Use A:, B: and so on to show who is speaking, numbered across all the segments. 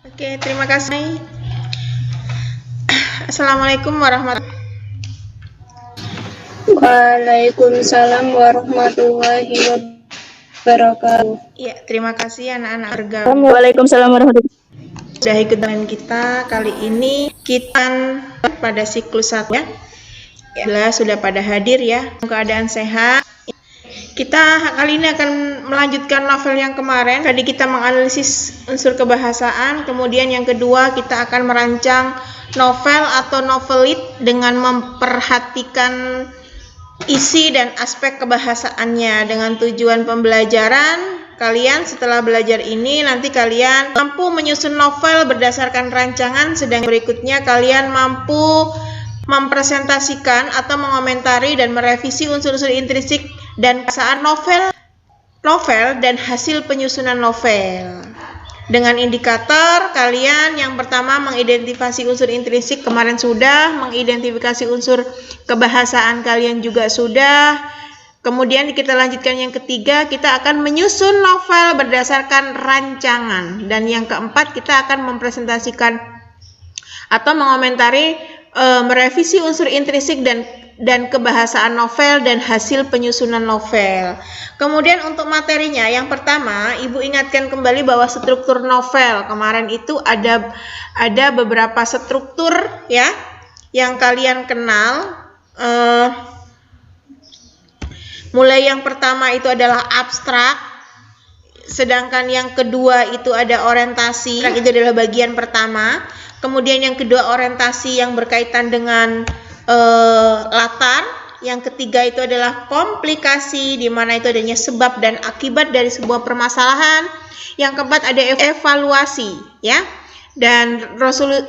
A: Oke, terima kasih. Assalamualaikum warahmatullahi wabarakatuh.
B: Waalaikumsalam warahmatullahi wabarakatuh.
A: Ya, terima kasih anak-anak bergabung.
B: Waalaikumsalam warahmatullahi wabarakatuh.
A: Sudah ikut dengan kita. Kali ini kita pada siklus 1 ya. Ya, sudah pada hadir ya. Keadaan sehat. Kita kali ini akan melanjutkan novel yang kemarin. Tadi kita menganalisis unsur kebahasaan, kemudian yang kedua kita akan merancang novel atau novelit dengan memperhatikan isi dan aspek kebahasaannya dengan tujuan pembelajaran. Kalian setelah belajar ini nanti kalian mampu menyusun novel berdasarkan rancangan, sedang berikutnya kalian mampu mempresentasikan atau mengomentari dan merevisi unsur-unsur intrinsik dan kesan novel dan hasil penyusunan novel. Dengan indikator kalian yang pertama mengidentifikasi unsur intrinsik kemarin sudah, mengidentifikasi unsur kebahasaan kalian juga sudah. Kemudian kita lanjutkan yang ketiga, kita akan menyusun novel berdasarkan rancangan, dan yang keempat kita akan mempresentasikan atau mengomentari merevisi unsur intrinsik dan kebahasaan novel dan hasil penyusunan novel. Kemudian untuk materinya, yang pertama Ibu ingatkan kembali bahwa struktur novel kemarin itu ada beberapa struktur ya yang kalian kenal. Mulai yang pertama itu adalah abstrak, sedangkan yang kedua itu ada orientasi, itu adalah bagian pertama. Kemudian yang kedua orientasi yang berkaitan dengan latar. Yang ketiga itu adalah komplikasi, di mana itu adanya sebab dan akibat dari sebuah permasalahan. Yang keempat ada evaluasi, ya, dan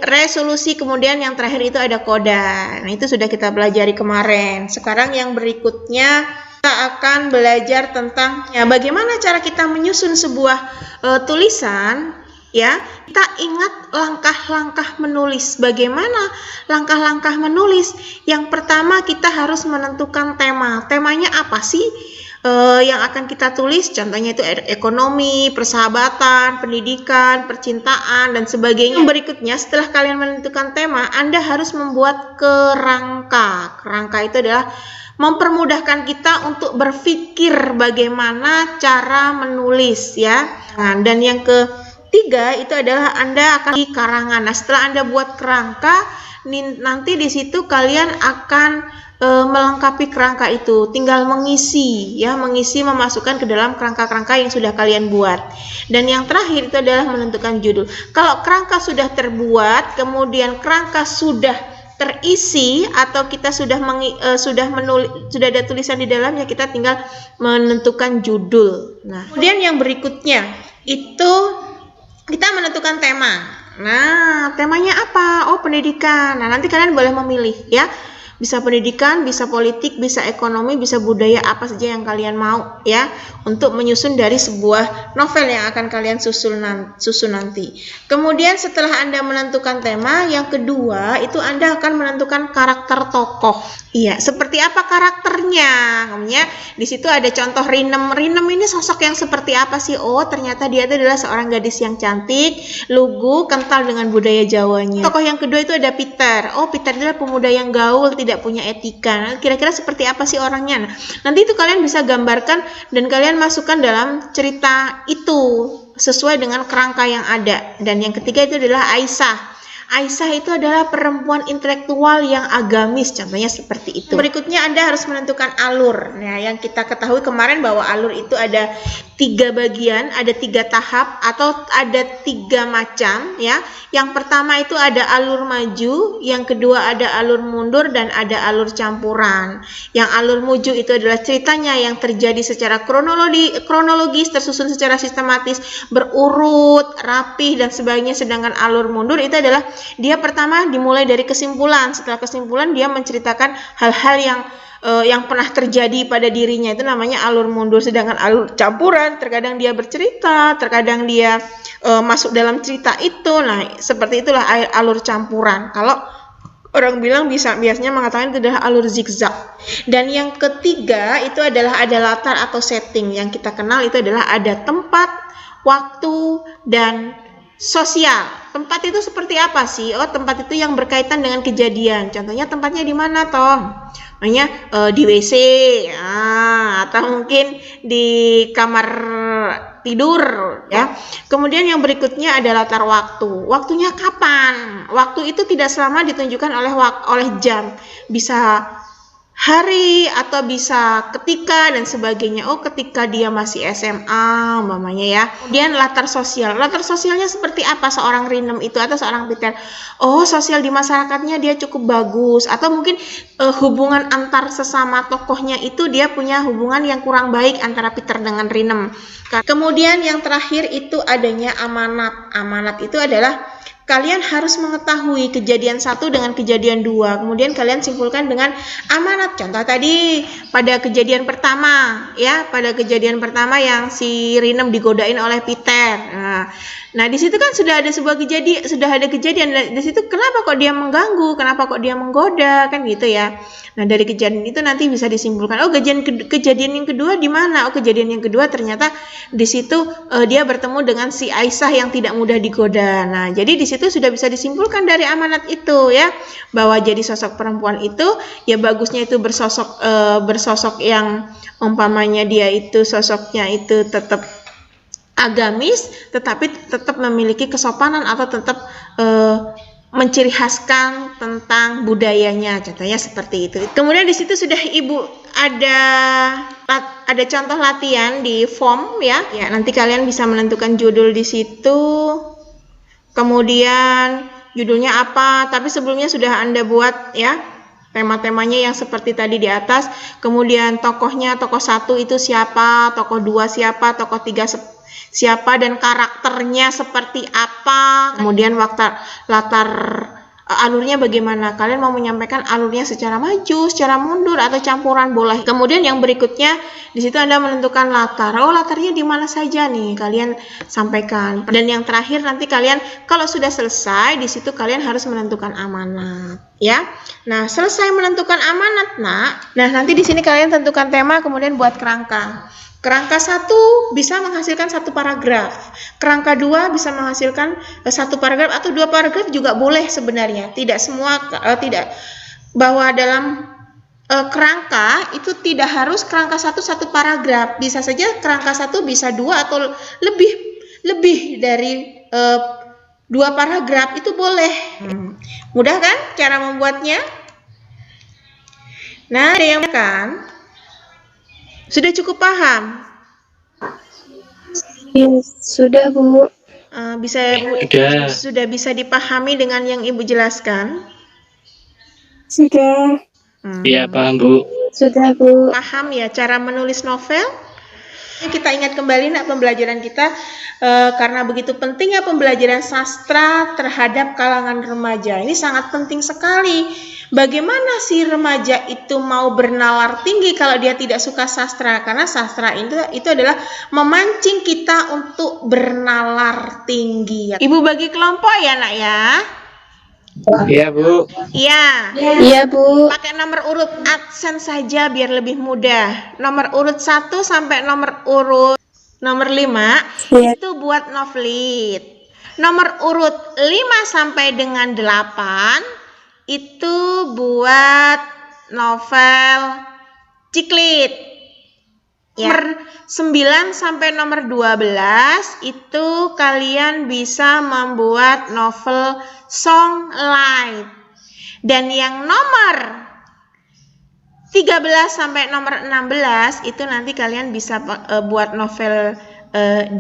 A: resolusi. Kemudian yang terakhir itu ada koda. Nah, itu sudah kita pelajari kemarin. Sekarang yang berikutnya kita akan belajar tentang bagaimana cara kita menyusun sebuah tulisan. Ya, kita ingat langkah-langkah menulis. Bagaimana langkah-langkah menulis? Yang pertama kita harus menentukan tema. Temanya apa sih yang akan kita tulis? Contohnya itu ekonomi, persahabatan, pendidikan, percintaan, dan sebagainya. Yang berikutnya, setelah kalian menentukan tema, Anda harus membuat kerangka. Kerangka itu adalah mempermudahkan kita untuk berpikir bagaimana cara menulis ya. Nah, dan yang ketiga itu adalah Anda akan di karangan. Nah, setelah Anda buat kerangka, nanti di situ kalian akan melengkapi kerangka itu. Tinggal mengisi memasukkan ke dalam kerangka-kerangka yang sudah kalian buat. Dan yang terakhir itu adalah menentukan judul. Kalau kerangka sudah terbuat, kemudian kerangka sudah terisi atau kita sudah ada tulisan di dalamnya, kita tinggal menentukan judul. Nah, kemudian yang berikutnya itu kita menentukan tema. Nah, temanya apa? Oh, pendidikan. Nah, nanti kalian boleh memilih ya. Bisa pendidikan, bisa politik, bisa ekonomi, bisa budaya, apa saja yang kalian mau ya, untuk menyusun dari sebuah novel yang akan kalian susun nanti. Kemudian setelah Anda menentukan tema, yang kedua itu Anda akan menentukan karakter tokoh. Iya, seperti apa karakternya? Kemudian di situ ada contoh Rinem. Rinem ini sosok yang seperti apa sih? Oh, ternyata dia itu adalah seorang gadis yang cantik, lugu, kental dengan budaya Jawanya. Tokoh yang kedua itu ada Peter. Oh, Peter adalah pemuda yang gaul, tidak punya etika. Nah, kira-kira seperti apa sih orangnya? Nah, nanti itu kalian bisa gambarkan dan kalian masukkan dalam cerita itu sesuai dengan kerangka yang ada. Dan yang ketiga itu adalah Aisyah. Aisyah itu adalah perempuan intelektual yang agamis, contohnya seperti itu. Berikutnya Anda harus menentukan alur. Nah, yang kita ketahui kemarin bahwa alur itu ada 3 bagian, ada 3 tahap atau ada 3 macam ya. Yang pertama itu ada alur maju, yang kedua ada alur mundur, dan ada alur campuran. Yang alur maju itu adalah ceritanya yang terjadi secara kronologis, tersusun secara sistematis, berurut, rapih, dan sebagainya. Sedangkan alur mundur itu adalah dia pertama dimulai dari kesimpulan. Setelah kesimpulan dia menceritakan hal-hal yang pernah terjadi pada dirinya, itu namanya alur mundur. Sedangkan alur campuran terkadang dia bercerita, terkadang dia masuk dalam cerita itu. Nah, seperti itulah alur campuran. Kalau orang bilang biasanya mengatakan itu adalah alur zigzag. Dan yang ketiga itu adalah ada latar atau setting. Yang kita kenal itu adalah ada tempat, waktu, dan sosial. Tempat itu seperti apa sih? Oh, tempat itu yang berkaitan dengan kejadian. Contohnya tempatnya di mana toh? Namanya di WC, atau mungkin di kamar tidur, ya. Kemudian yang berikutnya adalah latar waktu. Waktunya kapan? Waktu itu tidak selama ditunjukkan oleh jam. Bisa hari atau bisa ketika dan sebagainya. Oh, ketika dia masih SMA umpamanya ya. Kemudian latar sosial. Latar sosialnya seperti apa seorang Rinem itu atau seorang Peter? Oh, sosial di masyarakatnya dia cukup bagus, atau mungkin hubungan antar sesama tokohnya itu dia punya hubungan yang kurang baik antara Peter dengan Rinem. Kemudian yang terakhir itu adanya amanat. Amanat itu adalah kalian harus mengetahui kejadian 1 dengan kejadian 2. Kemudian kalian simpulkan dengan amanat. Contoh tadi pada kejadian pertama, ya, pada kejadian pertama yang si Rinem digodain oleh Peter. Nah, di situ kan sudah ada kejadian di situ. Kenapa kok dia mengganggu? Kenapa kok dia menggoda? Kan gitu ya. Nah, dari kejadian itu nanti bisa disimpulkan, oh, kejadian yang kedua di mana? Oh, kejadian yang kedua ternyata di situ dia bertemu dengan si Aisyah yang tidak mudah digoda. Nah, jadi di situ sudah bisa disimpulkan dari amanat itu, ya, bahwa jadi sosok perempuan itu ya bagusnya itu bersosok yang umpamanya dia itu sosoknya itu tetap agamis, tetapi tetap memiliki kesopanan atau tetap menciri khaskan tentang budayanya, contohnya seperti itu. Kemudian di situ sudah Ibu ada contoh latihan di form, ya. Ya, nanti kalian bisa menentukan judul di situ. Kemudian judulnya apa? Tapi sebelumnya sudah Anda buat, ya, tema-temanya yang seperti tadi di atas. Kemudian tokohnya, tokoh 1 itu siapa, tokoh 2 siapa, tokoh 3 siapa, dan karakternya seperti apa. Kemudian latar alurnya bagaimana. Kalian mau menyampaikan alurnya secara maju, secara mundur, atau campuran boleh. Kemudian yang berikutnya di situ Anda menentukan latar. Oh, latarnya di mana saja nih kalian sampaikan. Dan yang terakhir nanti kalian kalau sudah selesai di situ kalian harus menentukan amanat, ya. Nah, selesai menentukan amanat, nah nanti di sini kalian tentukan tema, kemudian buat kerangka. Kerangka 1 bisa menghasilkan 1 paragraf. Kerangka 2 bisa menghasilkan 1 paragraf atau 2 paragraf juga boleh sebenarnya. Tidak semua bahwa dalam kerangka itu tidak harus kerangka 1 paragraf. Bisa saja kerangka 1 bisa 2 atau lebih dari 2 paragraf itu boleh. Mudah kan cara membuatnya? Nah, ada yang kan? Sudah cukup paham?
B: Ya, sudah, Bu.
A: Sudah bisa dipahami dengan yang Ibu jelaskan?
B: Sudah.
C: Iya, paham, Bu.
B: Sudah, Bu.
A: Paham ya cara menulis novel? Kita ingat kembali pembelajaran kita karena begitu pentingnya pembelajaran sastra terhadap kalangan remaja. Ini sangat penting sekali. Bagaimana si remaja itu mau bernalar tinggi kalau dia tidak suka sastra? Karena sastra itu adalah memancing kita untuk bernalar tinggi. Ibu bagi kelompok ya, Nak, ya?
C: Iya, Bu.
A: Iya.
B: Iya, Bu.
A: Pakai nomor urut absen saja biar lebih mudah. Nomor urut 1 sampai nomor 5
B: Iya.
A: itu buat novelit. Nomor urut 5 sampai dengan 8 itu buat novel ciklit. Ya. Nomor 9 sampai nomor 12 itu kalian bisa membuat novel song light. Dan yang nomor 13 sampai nomor 16 itu nanti kalian bisa buat novel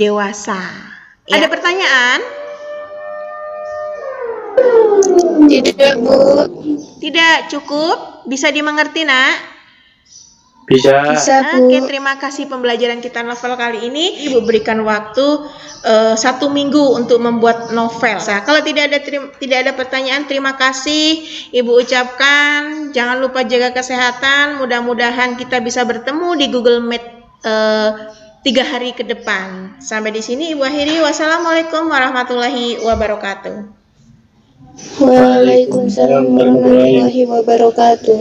A: dewasa. Ya. Ada pertanyaan?
B: Tidak, Bu.
A: Tidak cukup? Bisa dimengerti, Nak?
C: Bisa.
B: Bisa, Bu.
A: Oke, terima kasih pembelajaran kita novel kali ini. Ibu berikan waktu 1 minggu untuk membuat novel. Nah, kalau tidak ada pertanyaan, terima kasih Ibu ucapkan. Jangan lupa jaga kesehatan. Mudah-mudahan kita bisa bertemu di Google Meet 3 hari ke depan. Sampai di sini Ibu akhiri. Wassalamualaikum warahmatullahi wabarakatuh.
B: Waalaikumsalam warahmatullahi wabarakatuh.